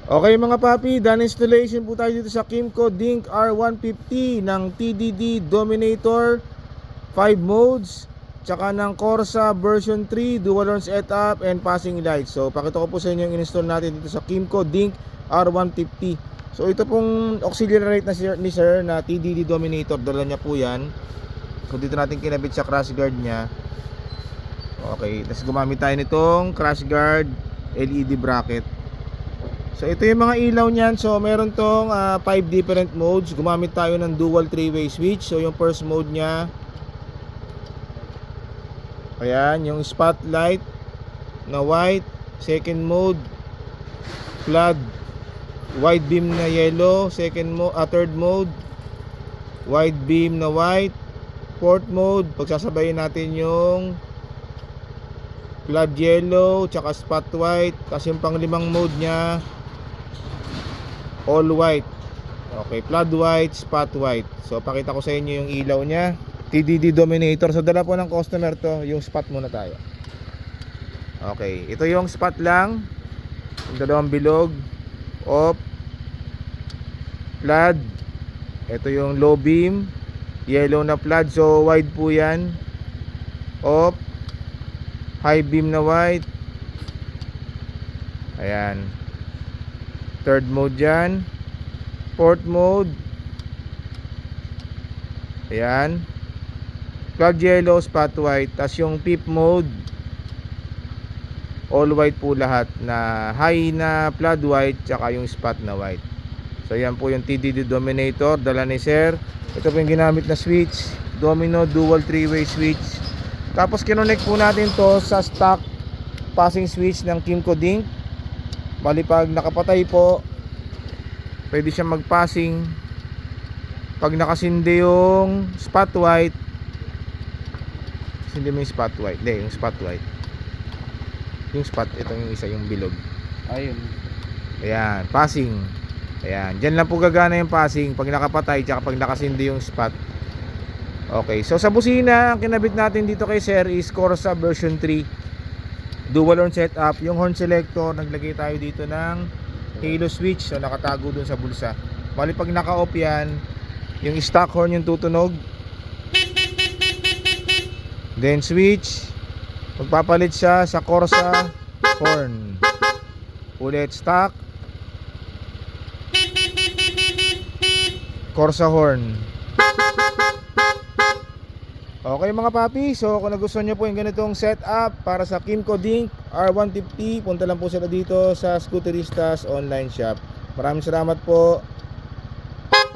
Okay mga papi, done installation po tayo dito sa Kymco Dink R150 ng TDD Dominator 5 modes, tsaka ng Corsa version 3 dual horn setup and passing lights. So pakita ko po sa inyo yung install natin dito sa Kymco Dink R150. So ito pong auxiliary light ni sir na TDD Dominator, dala niya po yan. So dito natin kinabit sa crash guard niya. Okay, tapos gumamit tayo nitong crash guard LED bracket. So ito yung mga ilaw niyan. So meron tong 5 different modes. Gumamit tayo ng dual 3-way switch. So yung first mode niya, ayan, yung spotlight na white. Second mode, flood wide beam na yellow. Third mode, wide beam na white. Fourth mode, pagsasabayin natin yung flood yellow tsaka spot white. Kasi yung panglimang mode niya, all white. Okay, flood white, spot white. So pakita ko sa inyo yung ilaw niya, TDD Dominator. So dala po ng customer to. Yung spot muna tayo. Okay, ito yung spot lang, yung dalawang bilog, off, flood. Ito yung low beam, yellow na flood. So wide po yan, off, high beam na white. Ayan, third mode dyan. Fourth mode, ayan, flood yellow, spot white. Tas yung fifth mode, all white po lahat, na high na flood white tsaka yung spot na white. So yan po yung TDD Dominator, dala ni sir. Ito po yung ginamit na switch, domino dual 3-way switch. Tapos kinonect po natin to sa stock passing switch ng Kymco Dink. Bali pag nakapatay po, pwede siya mag-passing. Pag nakasindi yung spot white, sindi mo yung spot white. Hindi, yung spot white. Yung spot, ito yung isa, yung bilog. Ayun. Ayan, passing. Ayan, dyan lang po gagana yung passing pag nakapatay tsaka pag nakasindi yung spot. Okay, so sa busina, ang kinabit natin dito kay sir is Corsa version 3 dual horn setup. Yung horn selector, naglagay tayo dito ng halo switch. So nakatago dun sa bulsa. Bali pag naka-off yan, yung stock horn yung tutunog. Then switch, magpapalit siya sa Corsa horn. Ulit stock, Corsa horn. Okay mga papi, so kung nagustuhan nyo po yung ganitong setup para sa Kymco Dink R150, punta lang po sila dito sa Scooteristas online shop. Maraming salamat po.